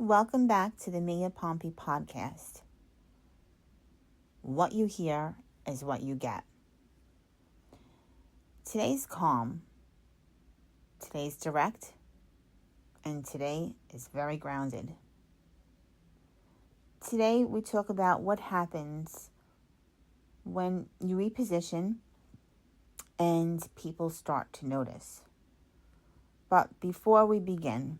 Welcome back to the Mia Pompey podcast. What you hear is what you get. Today's calm, today's direct, and today is very grounded. Today we talk about what happens when you reposition and people start to notice. But before we begin,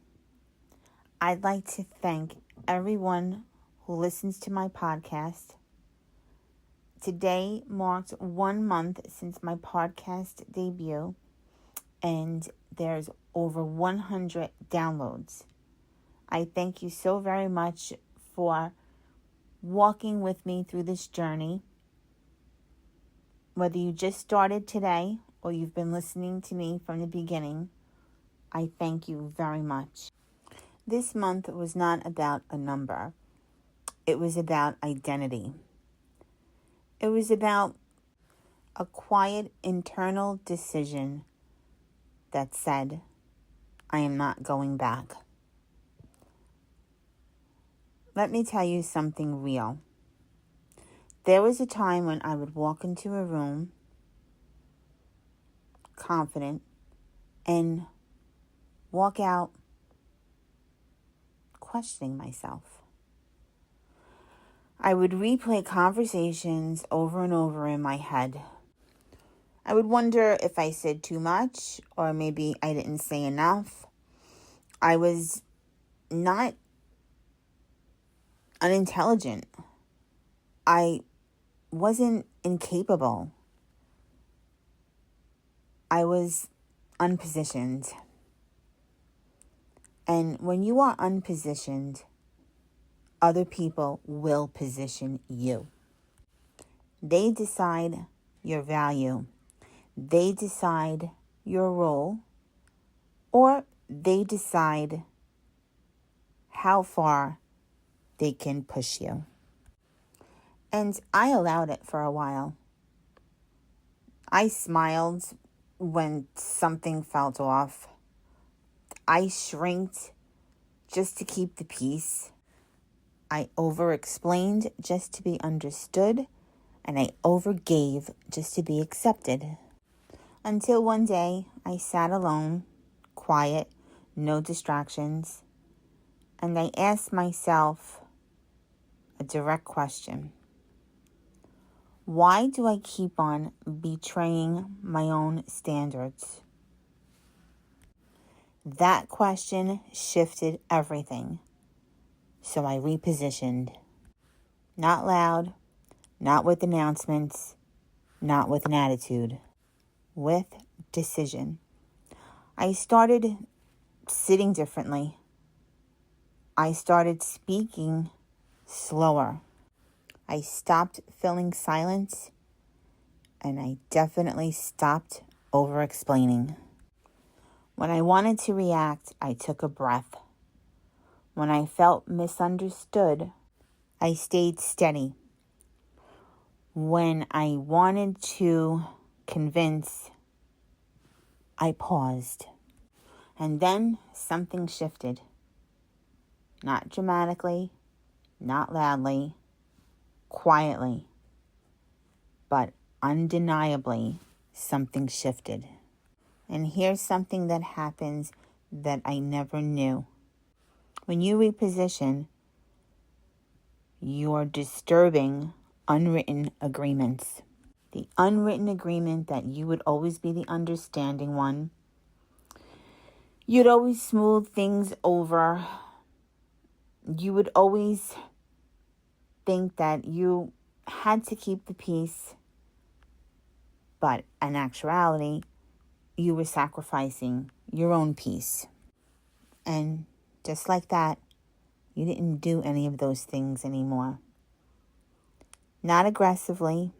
I'd like to thank everyone who listens to my podcast. Today marked 1 month since my podcast debut, and there's over 100 downloads. I thank you so very much for walking with me through this journey. Whether you just started today or you've been listening to me from the beginning, I thank you very much. This month was not about a number. It was about identity. It was about a quiet internal decision that said, I am not going back. Let me tell you something real. There was a time when I would walk into a room confident and walk out questioning myself. I would replay conversations over and over in my head. I would wonder if I said too much or maybe I didn't say enough. I was not unintelligent. I wasn't incapable. I was unpositioned. And when you are unpositioned, other people will position you. They decide your value. They decide your role. Or they decide how far they can push you. And I allowed it for a while. I smiled when something felt off. I shrinked just to keep the peace. I over-explained just to be understood, and I overgave just to be accepted. Until one day, I sat alone, quiet, no distractions, and I asked myself a direct question. Why do I keep on betraying my own standards? That question shifted everything. So I repositioned. Not loud, not with announcements, not with an attitude, with decision. I started sitting differently. I started speaking slower. I stopped filling silence, and I definitely stopped over-explaining. When I wanted to react, I took a breath. When I felt misunderstood, I stayed steady. When I wanted to convince, I paused. And then something shifted. Not dramatically, not loudly, quietly, but undeniably, something shifted. And here's something that happens that I never knew. When you reposition, you're disturbing unwritten agreements. The unwritten agreement that you would always be the understanding one. You'd always smooth things over. You would always think that you had to keep the peace. But in actuality, you were sacrificing your own peace. And just like that, you didn't do any of those things anymore. Not aggressively.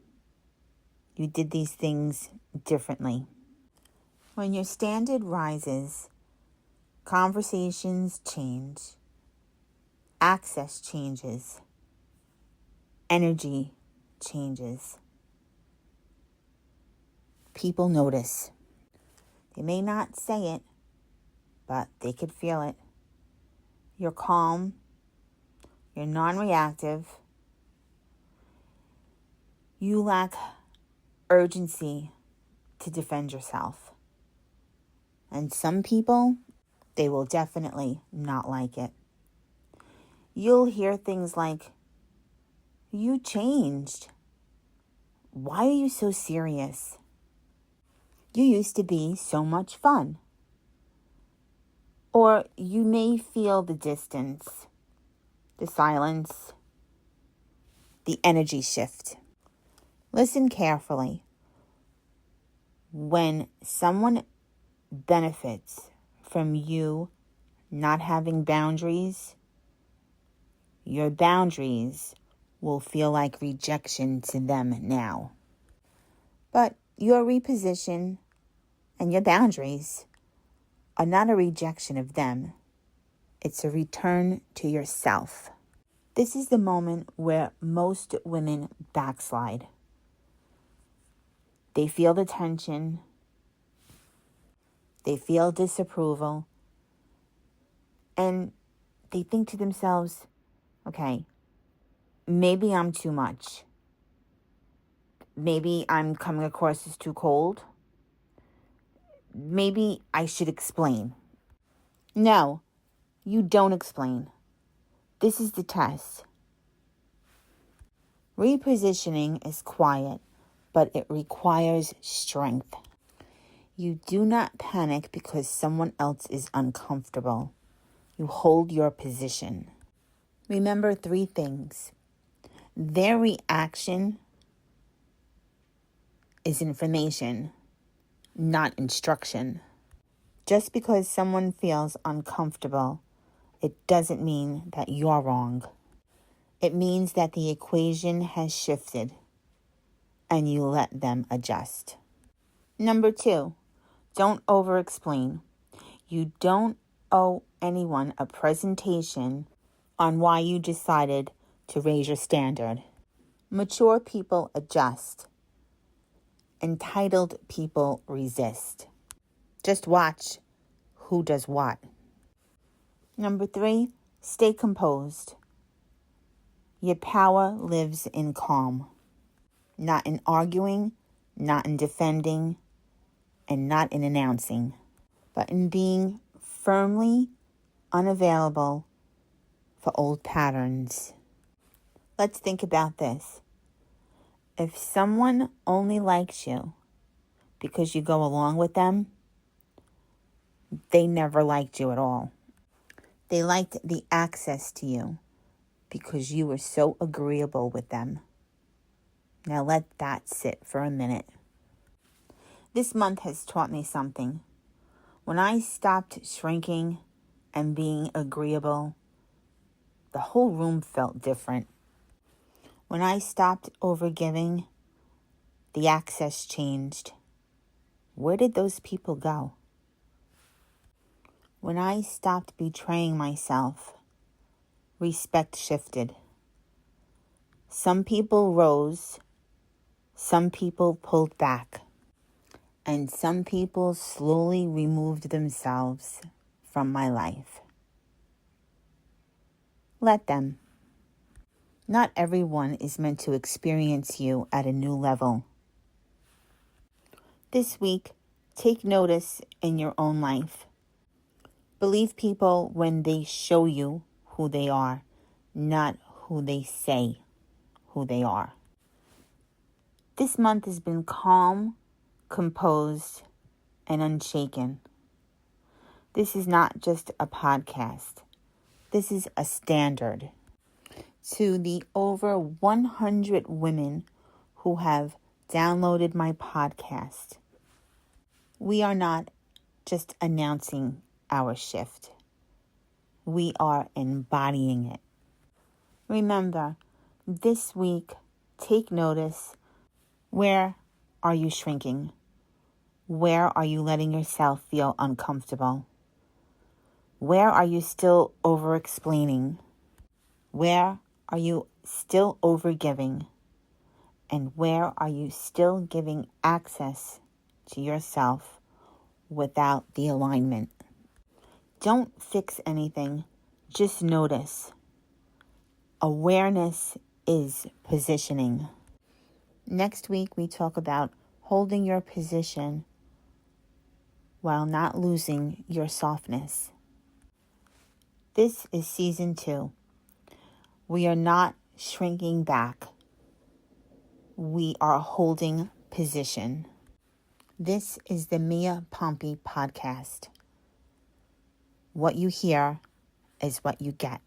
You did these things differently. When your standard rises, conversations change. Access changes. Energy changes. People notice. They may not say it, but they could feel it. You're calm, You're non-reactive. You lack urgency to defend yourself. And some people, they will definitely not like it. You'll hear things like, "You changed. Why are you so serious? You used to be so much fun." Or you may feel the distance, the silence, the energy shift. Listen carefully. When someone benefits from you not having boundaries, your boundaries will feel like rejection to them now. But your reposition and your boundaries are not a rejection of them. It's a return to yourself. This is the moment where most women backslide. They feel the tension. They feel disapproval. And they think to themselves, okay, maybe I'm too much. Maybe I'm coming across as too cold. Maybe I should explain. No, you don't explain. This is the test. Repositioning is quiet, but it requires strength. You do not panic because someone else is uncomfortable. You hold your position. Remember 3 things. Their reaction is information, not instruction. Just because someone feels uncomfortable, it doesn't mean that you're wrong. It means that the equation has shifted and you let them adjust. Number 2, don't over-explain. You don't owe anyone a presentation on why you decided to raise your standard. Mature people adjust. Entitled people resist. Just watch who does what. Number 3, stay composed. Your power lives in calm, not in arguing, not in defending, and not in announcing, but in being firmly unavailable for old patterns. Let's think about this. If someone only likes you because you go along with them, they never liked you at all. They liked the access to you because you were so agreeable with them. Now let that sit for a minute. This month has taught me something. When I stopped shrinking and being agreeable, the whole room felt different. When I stopped overgiving, the access changed. Where did those people go? When I stopped betraying myself, respect shifted. Some people rose, some people pulled back, and some people slowly removed themselves from my life. Let them. Not everyone is meant to experience you at a new level. This week, take notice in your own life. Believe people when they show you who they are, not who they say who they are. This month has been calm, composed, and unshaken. This is not just a podcast. This is a standard. To the over 100 women who have downloaded my podcast, we are not just announcing our shift. We are embodying it. Remember, this week, take notice. Where are you shrinking? Where are you letting yourself feel uncomfortable? Where are you still over-explaining? Where are you still over-giving? And where are you still giving access to yourself without the alignment? Don't fix anything. Just notice. Awareness is positioning. Next week, we talk about holding your position while not losing your softness. This is season 2. We are not shrinking back. We are holding position. This is the Mia Pompey podcast. What you hear is what you get.